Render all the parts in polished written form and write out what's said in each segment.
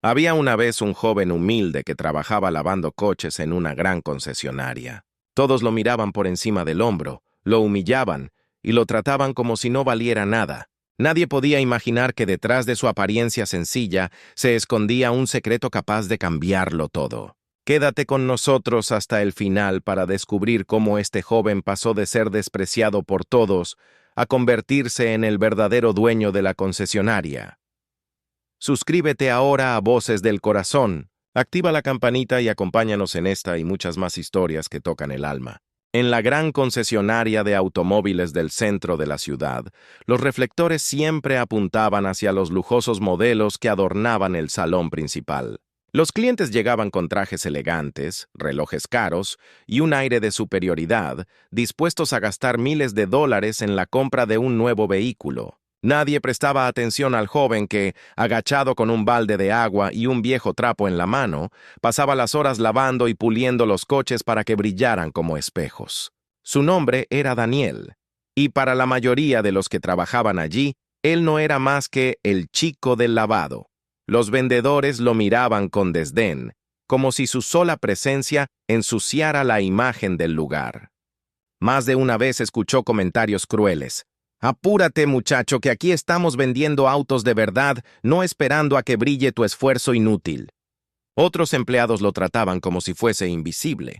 Había una vez un joven humilde que trabajaba lavando coches en una gran concesionaria. Todos lo miraban por encima del hombro, lo humillaban y lo trataban como si no valiera nada. Nadie podía imaginar que detrás de su apariencia sencilla se escondía un secreto capaz de cambiarlo todo. Quédate con nosotros hasta el final para descubrir cómo este joven pasó de ser despreciado por todos a convertirse en el verdadero dueño de la concesionaria. Suscríbete ahora a Voces del Corazón, activa la campanita y acompáñanos en esta y muchas más historias que tocan el alma. En la gran concesionaria de automóviles del centro de la ciudad, los reflectores siempre apuntaban hacia los lujosos modelos que adornaban el salón principal. Los clientes llegaban con trajes elegantes, relojes caros y un aire de superioridad, dispuestos a gastar miles de dólares en la compra de un nuevo vehículo. Nadie prestaba atención al joven que, agachado con un balde de agua y un viejo trapo en la mano, pasaba las horas lavando y puliendo los coches para que brillaran como espejos. Su nombre era Daniel, y para la mayoría de los que trabajaban allí, él no era más que el chico del lavado. Los vendedores lo miraban con desdén, como si su sola presencia ensuciara la imagen del lugar. Más de una vez escuchó comentarios crueles. «Apúrate, muchacho, que aquí estamos vendiendo autos de verdad, no esperando a que brille tu esfuerzo inútil». Otros empleados lo trataban como si fuese invisible,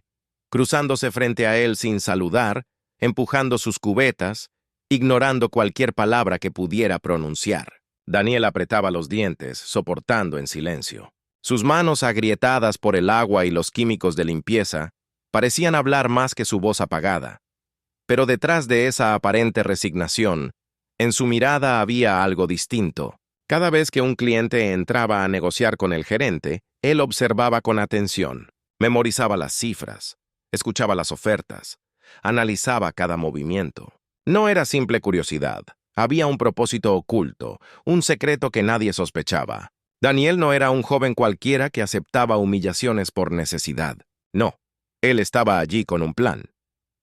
cruzándose frente a él sin saludar, empujando sus cubetas, ignorando cualquier palabra que pudiera pronunciar. Daniel apretaba los dientes, soportando en silencio. Sus manos agrietadas por el agua y los químicos de limpieza parecían hablar más que su voz apagada. Pero detrás de esa aparente resignación, en su mirada había algo distinto. Cada vez que un cliente entraba a negociar con el gerente, él observaba con atención, memorizaba las cifras, escuchaba las ofertas, analizaba cada movimiento. No era simple curiosidad, había un propósito oculto, un secreto que nadie sospechaba. Daniel no era un joven cualquiera que aceptaba humillaciones por necesidad. No, él estaba allí con un plan.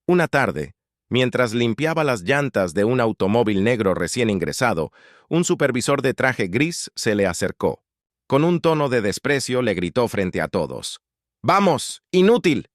Una tarde, mientras limpiaba las llantas de un automóvil negro recién ingresado, un supervisor de traje gris se le acercó. Con un tono de desprecio le gritó frente a todos. «¡Vamos, inútil!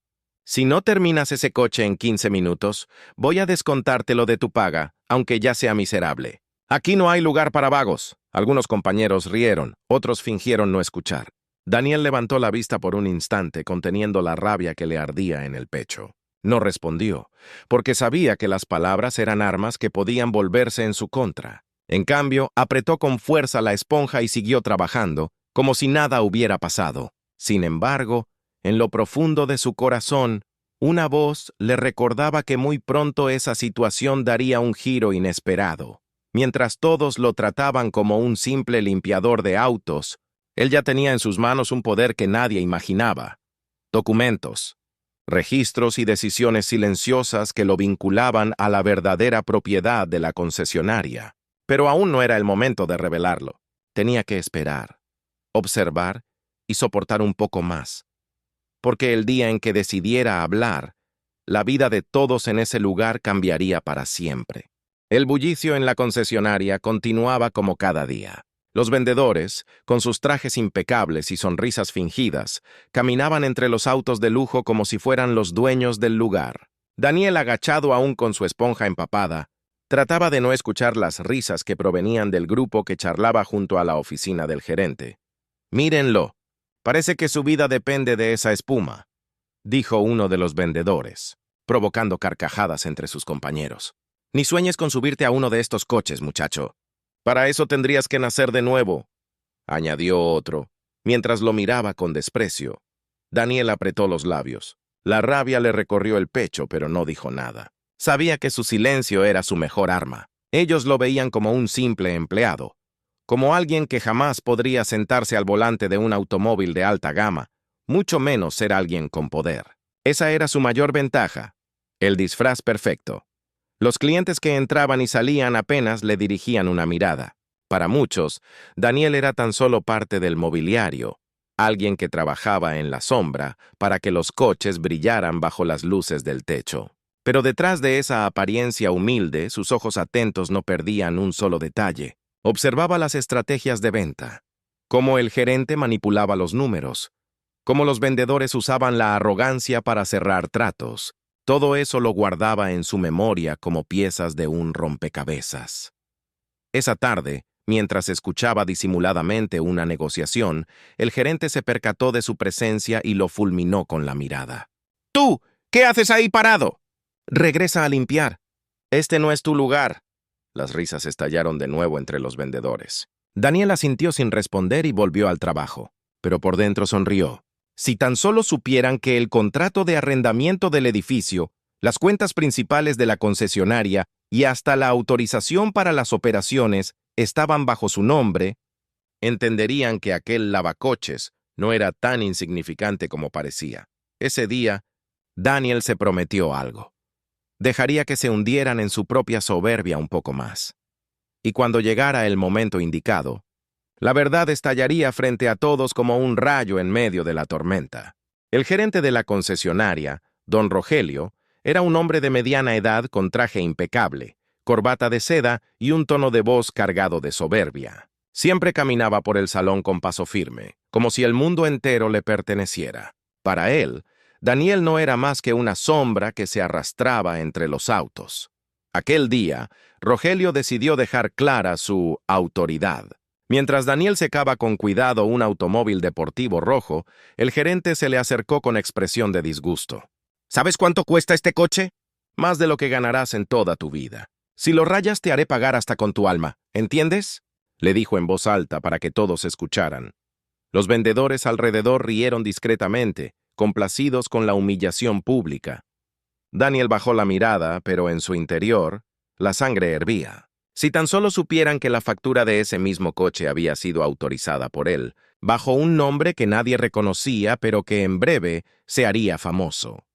Si no terminas ese coche en 15 minutos, voy a descontártelo de tu paga, aunque ya sea miserable. Aquí no hay lugar para vagos». Algunos compañeros rieron, otros fingieron no escuchar. Daniel levantó la vista por un instante, conteniendo la rabia que le ardía en el pecho. No respondió, porque sabía que las palabras eran armas que podían volverse en su contra. En cambio, apretó con fuerza la esponja y siguió trabajando, como si nada hubiera pasado. Sin embargo, en lo profundo de su corazón, una voz le recordaba que muy pronto esa situación daría un giro inesperado. Mientras todos lo trataban como un simple limpiador de autos, él ya tenía en sus manos un poder que nadie imaginaba. Documentos, registros y decisiones silenciosas que lo vinculaban a la verdadera propiedad de la concesionaria. Pero aún no era el momento de revelarlo. Tenía que esperar, observar y soportar un poco más. Porque el día en que decidiera hablar, la vida de todos en ese lugar cambiaría para siempre. El bullicio en la concesionaria continuaba como cada día. Los vendedores, con sus trajes impecables y sonrisas fingidas, caminaban entre los autos de lujo como si fueran los dueños del lugar. Daniel, agachado aún con su esponja empapada, trataba de no escuchar las risas que provenían del grupo que charlaba junto a la oficina del gerente. «Mírenlo, parece que su vida depende de esa espuma», dijo uno de los vendedores, provocando carcajadas entre sus compañeros. «Ni sueñes con subirte a uno de estos coches, muchacho. Para eso tendrías que nacer de nuevo», añadió otro, mientras lo miraba con desprecio. Daniel apretó los labios. La rabia le recorrió el pecho, pero no dijo nada. Sabía que su silencio era su mejor arma. Ellos lo veían como un simple empleado, como alguien que jamás podría sentarse al volante de un automóvil de alta gama, mucho menos ser alguien con poder. Esa era su mayor ventaja, el disfraz perfecto. Los clientes que entraban y salían apenas le dirigían una mirada. Para muchos, Daniel era tan solo parte del mobiliario, alguien que trabajaba en la sombra para que los coches brillaran bajo las luces del techo. Pero detrás de esa apariencia humilde, sus ojos atentos no perdían un solo detalle. Observaba las estrategias de venta, cómo el gerente manipulaba los números, cómo los vendedores usaban la arrogancia para cerrar tratos. Todo eso lo guardaba en su memoria como piezas de un rompecabezas. Esa tarde, mientras escuchaba disimuladamente una negociación, el gerente se percató de su presencia y lo fulminó con la mirada. «¡Tú! ¿Qué haces ahí parado? Regresa a limpiar. Este no es tu lugar». Las risas estallaron de nuevo entre los vendedores. Daniel asintió sin responder y volvió al trabajo, pero por dentro sonrió. Si tan solo supieran que el contrato de arrendamiento del edificio, las cuentas principales de la concesionaria y hasta la autorización para las operaciones estaban bajo su nombre, entenderían que aquel lavacoches no era tan insignificante como parecía. Ese día, Daniel se prometió algo. Dejaría que se hundieran en su propia soberbia un poco más. Y cuando llegara el momento indicado, la verdad estallaría frente a todos como un rayo en medio de la tormenta. El gerente de la concesionaria, don Rogelio, era un hombre de mediana edad con traje impecable, corbata de seda y un tono de voz cargado de soberbia. Siempre caminaba por el salón con paso firme, como si el mundo entero le perteneciera. Para él, Daniel no era más que una sombra que se arrastraba entre los autos. Aquel día, Rogelio decidió dejar clara su autoridad. Mientras Daniel secaba con cuidado un automóvil deportivo rojo, el gerente se le acercó con expresión de disgusto. ¿Sabes cuánto cuesta este coche? Más de lo que ganarás en toda tu vida. Si lo rayas te haré pagar hasta con tu alma, ¿entiendes? Le dijo en voz alta para que todos escucharan. Los vendedores alrededor rieron discretamente, complacidos con la humillación pública. Daniel bajó la mirada, pero en su interior, la sangre hervía. Si tan solo supieran que la factura de ese mismo coche había sido autorizada por él, bajo un nombre que nadie reconocía, pero que en breve se haría famoso.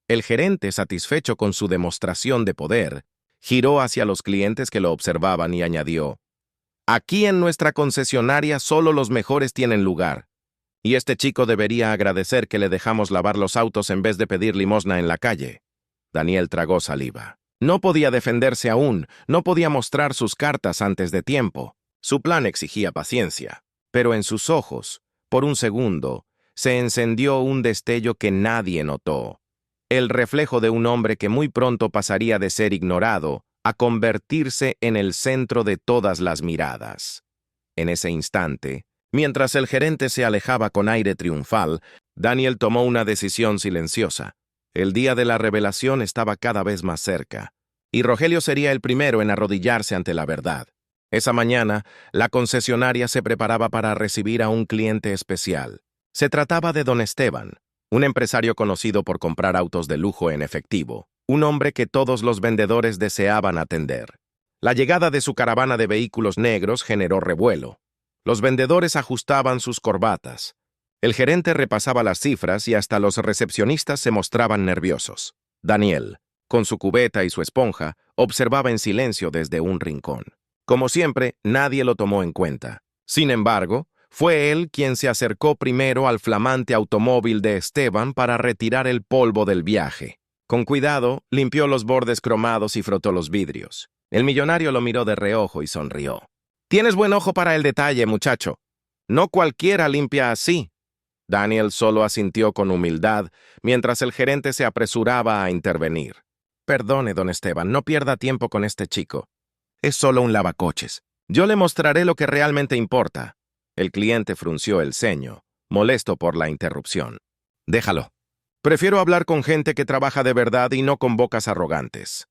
El gerente, satisfecho con su demostración de poder, giró hacia los clientes que lo observaban y añadió: «Aquí en nuestra concesionaria solo los mejores tienen lugar, y este chico debería agradecer que le dejamos lavar los autos en vez de pedir limosna en la calle». Daniel tragó saliva. No podía defenderse aún, no podía mostrar sus cartas antes de tiempo. Su plan exigía paciencia, pero en sus ojos, por un segundo, se encendió un destello que nadie notó. El reflejo de un hombre que muy pronto pasaría de ser ignorado a convertirse en el centro de todas las miradas. En ese instante, mientras el gerente se alejaba con aire triunfal, Daniel tomó una decisión silenciosa. El día de la revelación estaba cada vez más cerca, y Rogelio sería el primero en arrodillarse ante la verdad. Esa mañana, la concesionaria se preparaba para recibir a un cliente especial. Se trataba de don Esteban, un empresario conocido por comprar autos de lujo en efectivo, un hombre que todos los vendedores deseaban atender. La llegada de su caravana de vehículos negros generó revuelo. Los vendedores ajustaban sus corbatas. El gerente repasaba las cifras y hasta los recepcionistas se mostraban nerviosos. Daniel, con su cubeta y su esponja, observaba en silencio desde un rincón. Como siempre, nadie lo tomó en cuenta. Sin embargo, fue él quien se acercó primero al flamante automóvil de Esteban para retirar el polvo del viaje. Con cuidado, limpió los bordes cromados y frotó los vidrios. El millonario lo miró de reojo y sonrió. «Tienes buen ojo para el detalle, muchacho. No cualquiera limpia así». Daniel solo asintió con humildad, mientras el gerente se apresuraba a intervenir. «Perdone, don Esteban, no pierda tiempo con este chico. Es solo un lavacoches. Yo le mostraré lo que realmente importa». El cliente frunció el ceño, molesto por la interrupción. «Déjalo. Prefiero hablar con gente que trabaja de verdad y no con bocas arrogantes».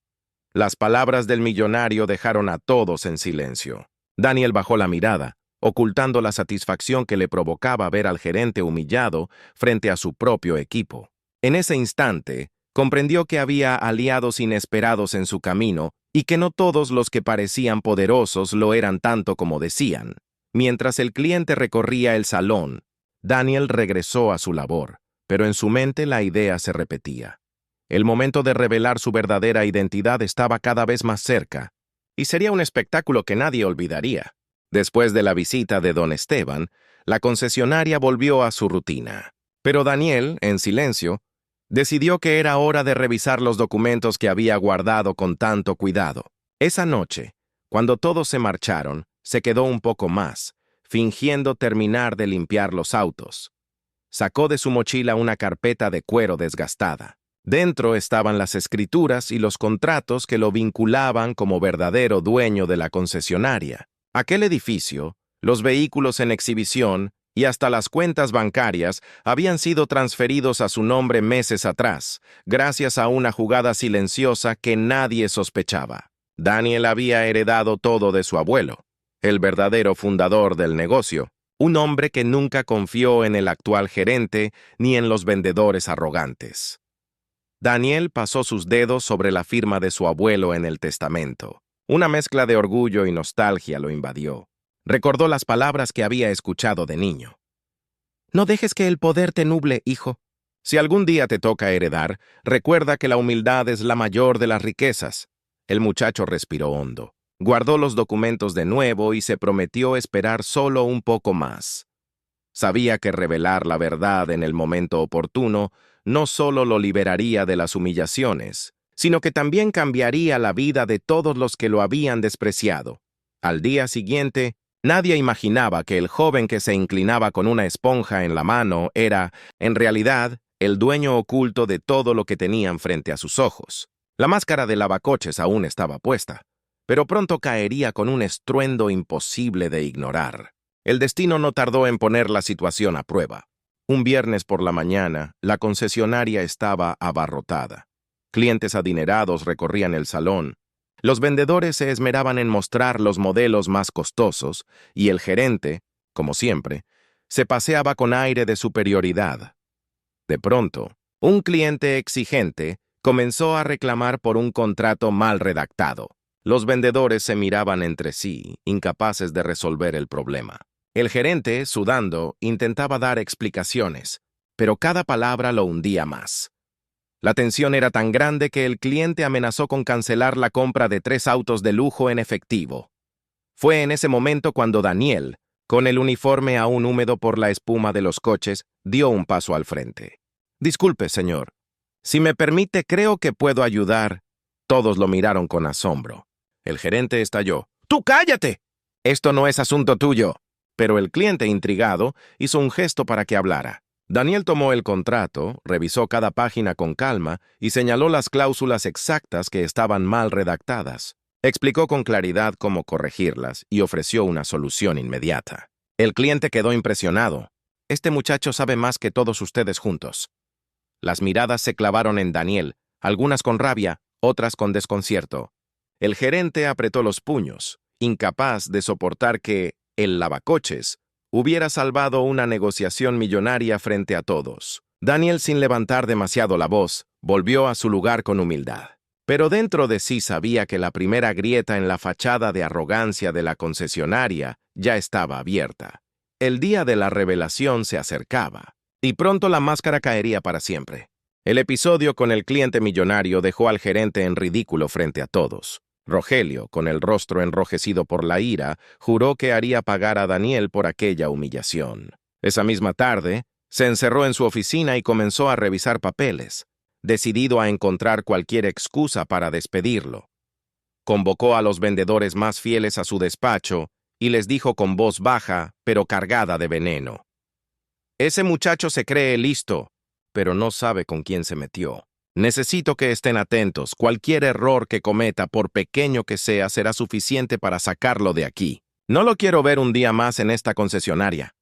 Las palabras del millonario dejaron a todos en silencio. Daniel bajó la mirada, ocultando la satisfacción que le provocaba ver al gerente humillado frente a su propio equipo. En ese instante, comprendió que había aliados inesperados en su camino y que no todos los que parecían poderosos lo eran tanto como decían. Mientras el cliente recorría el salón, Daniel regresó a su labor, pero en su mente la idea se repetía. El momento de revelar su verdadera identidad estaba cada vez más cerca, y sería un espectáculo que nadie olvidaría. Después de la visita de don Esteban, la concesionaria volvió a su rutina. Pero Daniel, en silencio, decidió que era hora de revisar los documentos que había guardado con tanto cuidado. Esa noche, cuando todos se marcharon, se quedó un poco más, fingiendo terminar de limpiar los autos. Sacó de su mochila una carpeta de cuero desgastada. Dentro estaban las escrituras y los contratos que lo vinculaban como verdadero dueño de la concesionaria. Aquel edificio, los vehículos en exhibición y hasta las cuentas bancarias habían sido transferidos a su nombre meses atrás, gracias a una jugada silenciosa que nadie sospechaba. Daniel había heredado todo de su abuelo, el verdadero fundador del negocio, un hombre que nunca confió en el actual gerente ni en los vendedores arrogantes. Daniel pasó sus dedos sobre la firma de su abuelo en el testamento. Una mezcla de orgullo y nostalgia lo invadió. Recordó las palabras que había escuchado de niño. No dejes que el poder te nuble, hijo. Si algún día te toca heredar, recuerda que la humildad es la mayor de las riquezas. El muchacho respiró hondo. Guardó los documentos de nuevo y se prometió esperar solo un poco más. Sabía que revelar la verdad en el momento oportuno no solo lo liberaría de las humillaciones, sino que también cambiaría la vida de todos los que lo habían despreciado. Al día siguiente, nadie imaginaba que el joven que se inclinaba con una esponja en la mano era, en realidad, el dueño oculto de todo lo que tenían frente a sus ojos. La máscara de lavacoches aún estaba puesta, pero pronto caería con un estruendo imposible de ignorar. El destino no tardó en poner la situación a prueba. Un viernes por la mañana, la concesionaria estaba abarrotada. Clientes adinerados recorrían el salón. Los vendedores se esmeraban en mostrar los modelos más costosos y el gerente, como siempre, se paseaba con aire de superioridad. De pronto, un cliente exigente comenzó a reclamar por un contrato mal redactado. Los vendedores se miraban entre sí, incapaces de resolver el problema. El gerente, sudando, intentaba dar explicaciones, pero cada palabra lo hundía más. La tensión era tan grande que el cliente amenazó con cancelar la compra de 3 autos de lujo en efectivo. Fue en ese momento cuando Daniel, con el uniforme aún húmedo por la espuma de los coches, dio un paso al frente. «Disculpe, señor. Si me permite, creo que puedo ayudar». Todos lo miraron con asombro. El gerente estalló. «¡Tú cállate! Esto no es asunto tuyo». Pero el cliente, intrigado, hizo un gesto para que hablara. Daniel tomó el contrato, revisó cada página con calma y señaló las cláusulas exactas que estaban mal redactadas. Explicó con claridad cómo corregirlas y ofreció una solución inmediata. El cliente quedó impresionado. «Este muchacho sabe más que todos ustedes juntos». Las miradas se clavaron en Daniel, algunas con rabia, otras con desconcierto. El gerente apretó los puños, incapaz de soportar que el lavacoches hubiera salvado una negociación millonaria frente a todos. Daniel, sin levantar demasiado la voz, volvió a su lugar con humildad. Pero dentro de sí sabía que la primera grieta en la fachada de arrogancia de la concesionaria ya estaba abierta. El día de la revelación se acercaba, y pronto la máscara caería para siempre. El episodio con el cliente millonario dejó al gerente en ridículo frente a todos. Rogelio, con el rostro enrojecido por la ira, juró que haría pagar a Daniel por aquella humillación. Esa misma tarde, se encerró en su oficina y comenzó a revisar papeles, decidido a encontrar cualquier excusa para despedirlo. Convocó a los vendedores más fieles a su despacho y les dijo con voz baja, pero cargada de veneno: «Ese muchacho se cree listo, pero no sabe con quién se metió. Necesito que estén atentos. Cualquier error que cometa, por pequeño que sea, será suficiente para sacarlo de aquí. No lo quiero ver un día más en esta concesionaria».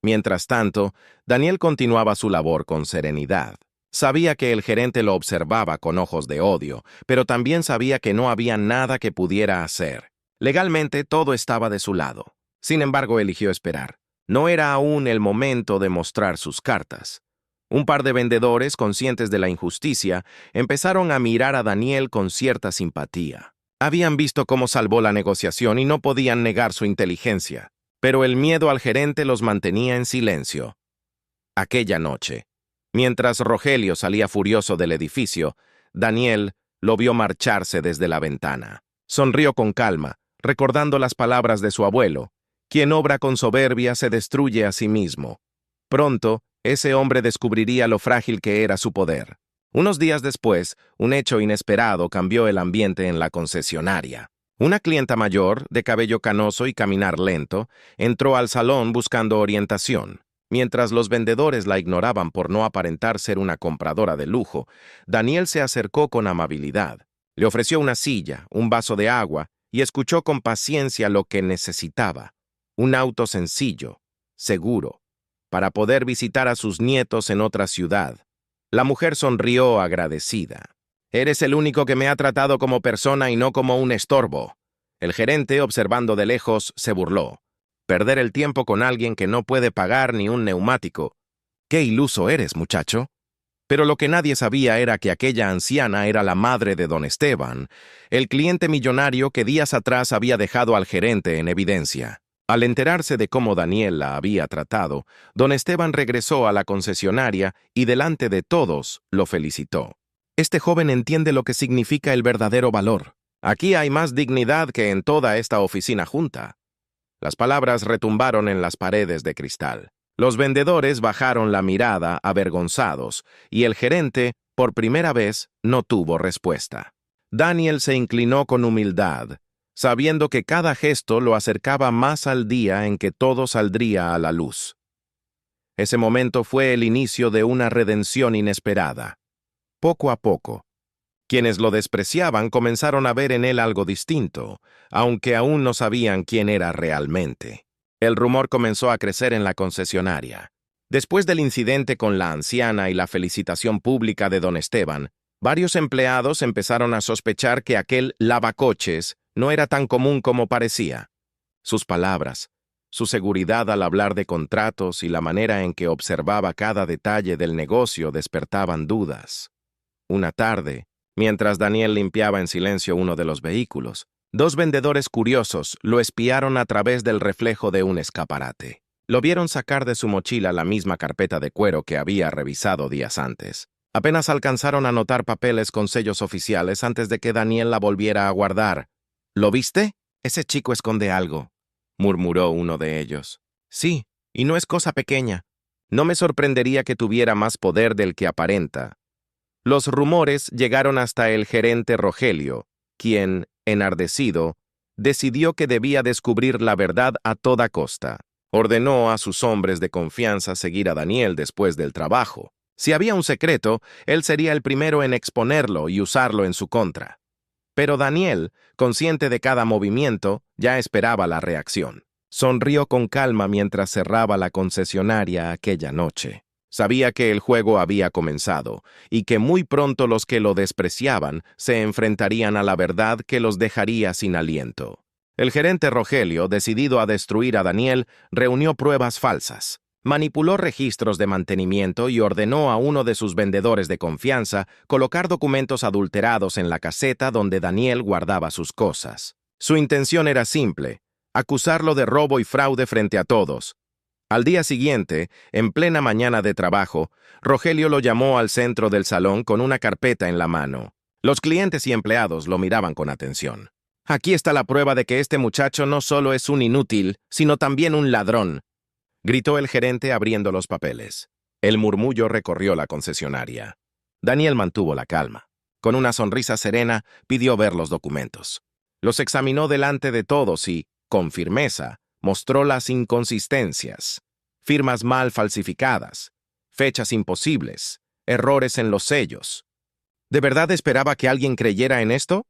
Mientras tanto, Daniel continuaba su labor con serenidad. Sabía que el gerente lo observaba con ojos de odio, pero también sabía que no había nada que pudiera hacer. Legalmente, todo estaba de su lado. Sin embargo, eligió esperar. No era aún el momento de mostrar sus cartas. Un par de vendedores, conscientes de la injusticia, empezaron a mirar a Daniel con cierta simpatía. Habían visto cómo salvó la negociación y no podían negar su inteligencia, pero el miedo al gerente los mantenía en silencio. Aquella noche, mientras Rogelio salía furioso del edificio, Daniel lo vio marcharse desde la ventana. Sonrió con calma, recordando las palabras de su abuelo: «Quien obra con soberbia se destruye a sí mismo». Pronto, ese hombre descubriría lo frágil que era su poder. Unos días después, un hecho inesperado cambió el ambiente en la concesionaria. Una clienta mayor, de cabello canoso y caminar lento, entró al salón buscando orientación. Mientras los vendedores la ignoraban por no aparentar ser una compradora de lujo, Daniel se acercó con amabilidad. Le ofreció una silla, un vaso de agua y escuchó con paciencia lo que necesitaba. Un auto sencillo, seguro, para poder visitar a sus nietos en otra ciudad. La mujer sonrió agradecida. «Eres el único que me ha tratado como persona y no como un estorbo». El gerente, observando de lejos, se burló. Perder el tiempo con alguien que no puede pagar ni un neumático. «Qué iluso eres, muchacho». Pero lo que nadie sabía era que aquella anciana era la madre de don Esteban, el cliente millonario que días atrás había dejado al gerente en evidencia. Al enterarse de cómo Daniel la había tratado, don Esteban regresó a la concesionaria y delante de todos lo felicitó. «Este joven entiende lo que significa el verdadero valor. Aquí hay más dignidad que en toda esta oficina junta». Las palabras retumbaron en las paredes de cristal. Los vendedores bajaron la mirada avergonzados y el gerente, por primera vez, no tuvo respuesta. Daniel se inclinó con humildad, sabiendo que cada gesto lo acercaba más al día en que todo saldría a la luz. Ese momento fue el inicio de una redención inesperada. Poco a poco, quienes lo despreciaban comenzaron a ver en él algo distinto, aunque aún no sabían quién era realmente. El rumor comenzó a crecer en la concesionaria. Después del incidente con la anciana y la felicitación pública de don Esteban, varios empleados empezaron a sospechar que aquel lavacoches no era tan común como parecía. Sus palabras, su seguridad al hablar de contratos y la manera en que observaba cada detalle del negocio despertaban dudas. Una tarde, mientras Daniel limpiaba en silencio uno de los vehículos, dos vendedores curiosos lo espiaron a través del reflejo de un escaparate. Lo vieron sacar de su mochila la misma carpeta de cuero que había revisado días antes. Apenas alcanzaron a notar papeles con sellos oficiales antes de que Daniel la volviera a guardar. «¿Lo viste? Ese chico esconde algo», murmuró uno de ellos. «Sí, y no es cosa pequeña. No me sorprendería que tuviera más poder del que aparenta». Los rumores llegaron hasta el gerente Rogelio, quien, enardecido, decidió que debía descubrir la verdad a toda costa. Ordenó a sus hombres de confianza seguir a Daniel después del trabajo. Si había un secreto, él sería el primero en exponerlo y usarlo en su contra. Pero Daniel, consciente de cada movimiento, ya esperaba la reacción. Sonrió con calma mientras cerraba la concesionaria aquella noche. Sabía que el juego había comenzado y que muy pronto los que lo despreciaban se enfrentarían a la verdad que los dejaría sin aliento. El gerente Rogelio, decidido a destruir a Daniel, reunió pruebas falsas. Manipuló registros de mantenimiento y ordenó a uno de sus vendedores de confianza colocar documentos adulterados en la caseta donde Daniel guardaba sus cosas. Su intención era simple: acusarlo de robo y fraude frente a todos. Al día siguiente, en plena mañana de trabajo, Rogelio lo llamó al centro del salón con una carpeta en la mano. Los clientes y empleados lo miraban con atención. «Aquí está la prueba de que este muchacho no solo es un inútil, sino también un ladrón», gritó el gerente abriendo los papeles. El murmullo recorrió la concesionaria. Daniel mantuvo la calma. Con una sonrisa serena, pidió ver los documentos. Los examinó delante de todos y, con firmeza, mostró las inconsistencias, firmas mal falsificadas, fechas imposibles, errores en los sellos. ¿De verdad esperaba que alguien creyera en esto?,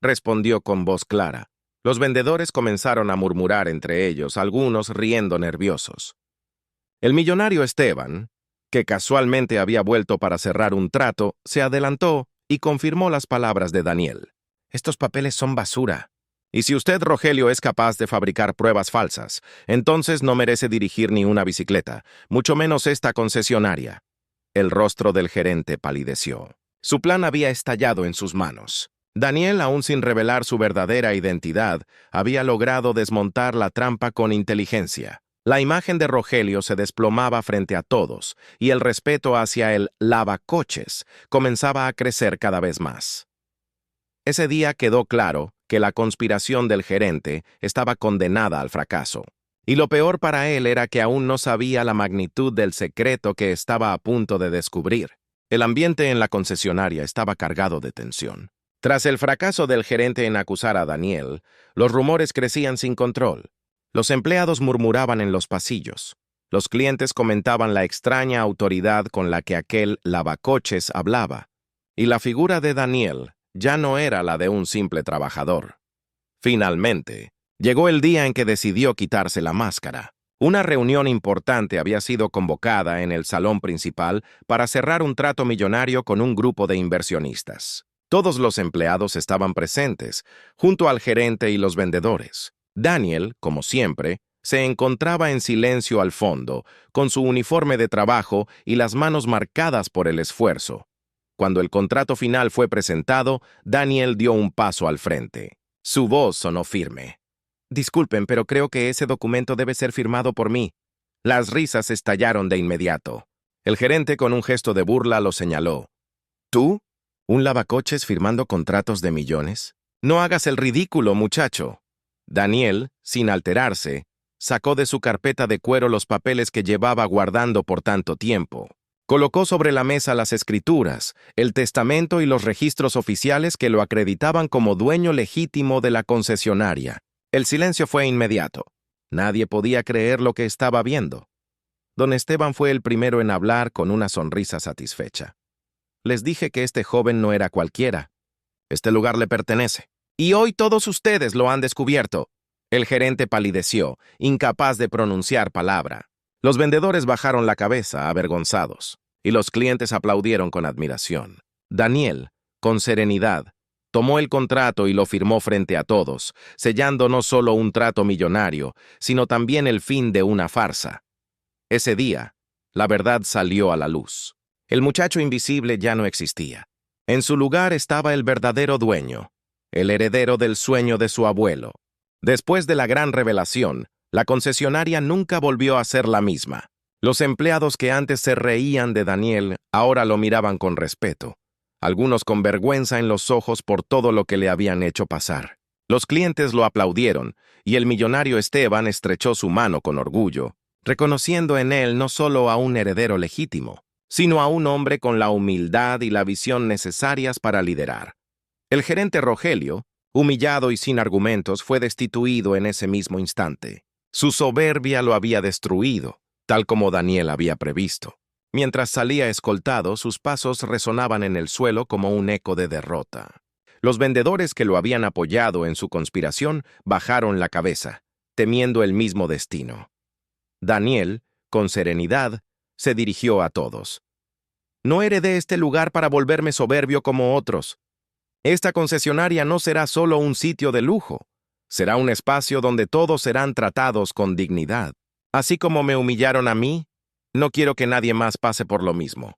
respondió con voz clara. Los vendedores comenzaron a murmurar entre ellos, algunos riendo nerviosos. El millonario Esteban, que casualmente había vuelto para cerrar un trato, se adelantó y confirmó las palabras de Daniel. «Estos papeles son basura. Y si usted, Rogelio, es capaz de fabricar pruebas falsas, entonces no merece dirigir ni una bicicleta, mucho menos esta concesionaria». El rostro del gerente palideció. Su plan había estallado en sus manos. Daniel, aún sin revelar su verdadera identidad, había logrado desmontar la trampa con inteligencia. La imagen de Rogelio se desplomaba frente a todos, y el respeto hacia el lavacoches comenzaba a crecer cada vez más. Ese día quedó claro que la conspiración del gerente estaba condenada al fracaso. Y lo peor para él era que aún no sabía la magnitud del secreto que estaba a punto de descubrir. El ambiente en la concesionaria estaba cargado de tensión. Tras el fracaso del gerente en acusar a Daniel, los rumores crecían sin control. Los empleados murmuraban en los pasillos. Los clientes comentaban la extraña autoridad con la que aquel lavacoches hablaba. Y la figura de Daniel ya no era la de un simple trabajador. Finalmente, llegó el día en que decidió quitarse la máscara. Una reunión importante había sido convocada en el salón principal para cerrar un trato millonario con un grupo de inversionistas. Todos los empleados estaban presentes, junto al gerente y los vendedores. Daniel, como siempre, se encontraba en silencio al fondo, con su uniforme de trabajo y las manos marcadas por el esfuerzo. Cuando el contrato final fue presentado, Daniel dio un paso al frente. Su voz sonó firme. «Disculpen, pero creo que ese documento debe ser firmado por mí». Las risas estallaron de inmediato. El gerente, con un gesto de burla, lo señaló. «¿Tú? ¿Un lavacoches firmando contratos de millones? No hagas el ridículo, muchacho». Daniel, sin alterarse, sacó de su carpeta de cuero los papeles que llevaba guardando por tanto tiempo. Colocó sobre la mesa las escrituras, el testamento y los registros oficiales que lo acreditaban como dueño legítimo de la concesionaria. El silencio fue inmediato. Nadie podía creer lo que estaba viendo. Don Esteban fue el primero en hablar con una sonrisa satisfecha. «Les dije que este joven no era cualquiera. Este lugar le pertenece. Y hoy todos ustedes lo han descubierto». El gerente palideció, incapaz de pronunciar palabra. Los vendedores bajaron la cabeza, avergonzados, y los clientes aplaudieron con admiración. Daniel, con serenidad, tomó el contrato y lo firmó frente a todos, sellando no solo un trato millonario, sino también el fin de una farsa. Ese día, la verdad salió a la luz. El muchacho invisible ya no existía. En su lugar estaba el verdadero dueño, el heredero del sueño de su abuelo. Después de la gran revelación, la concesionaria nunca volvió a ser la misma. Los empleados que antes se reían de Daniel ahora lo miraban con respeto, algunos con vergüenza en los ojos por todo lo que le habían hecho pasar. Los clientes lo aplaudieron, y el millonario Esteban estrechó su mano con orgullo, reconociendo en él no solo a un heredero legítimo, sino a un hombre con la humildad y la visión necesarias para liderar. El gerente Rogelio, humillado y sin argumentos, fue destituido en ese mismo instante. Su soberbia lo había destruido, tal como Daniel había previsto. Mientras salía escoltado, sus pasos resonaban en el suelo como un eco de derrota. Los vendedores que lo habían apoyado en su conspiración bajaron la cabeza, temiendo el mismo destino. Daniel, con serenidad, se dirigió a todos. «No heredé este lugar para volverme soberbio como otros. Esta concesionaria no será solo un sitio de lujo, será un espacio donde todos serán tratados con dignidad. Así como me humillaron a mí, no quiero que nadie más pase por lo mismo».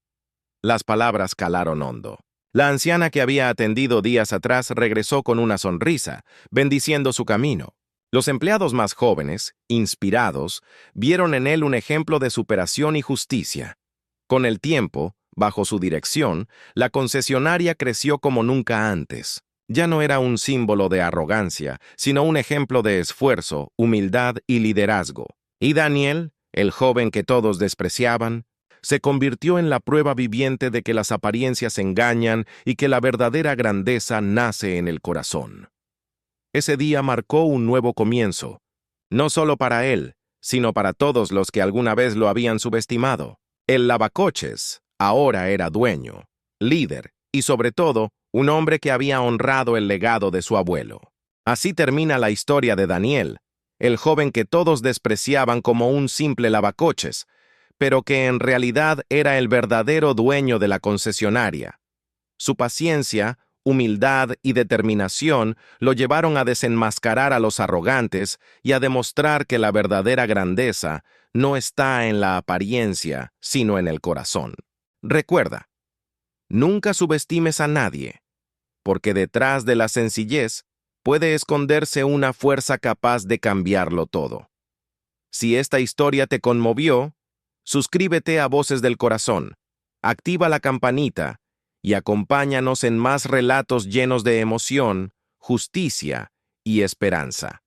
Las palabras calaron hondo. La anciana que había atendido días atrás regresó con una sonrisa, bendiciendo su camino. Los empleados más jóvenes, inspirados, vieron en él un ejemplo de superación y justicia. Con el tiempo, bajo su dirección, la concesionaria creció como nunca antes. Ya no era un símbolo de arrogancia, sino un ejemplo de esfuerzo, humildad y liderazgo. Y Daniel, el joven que todos despreciaban, se convirtió en la prueba viviente de que las apariencias engañan y que la verdadera grandeza nace en el corazón. Ese día marcó un nuevo comienzo, no solo para él, sino para todos los que alguna vez lo habían subestimado. El lavacoches ahora era dueño, líder y, sobre todo, un hombre que había honrado el legado de su abuelo. Así termina la historia de Daniel, el joven que todos despreciaban como un simple lavacoches, pero que en realidad era el verdadero dueño de la concesionaria. Su paciencia, humildad y determinación lo llevaron a desenmascarar a los arrogantes y a demostrar que la verdadera grandeza no está en la apariencia, sino en el corazón. Recuerda, nunca subestimes a nadie, porque detrás de la sencillez puede esconderse una fuerza capaz de cambiarlo todo. Si esta historia te conmovió, suscríbete a Voces del Corazón, activa la campanita y acompáñanos en más relatos llenos de emoción, justicia y esperanza.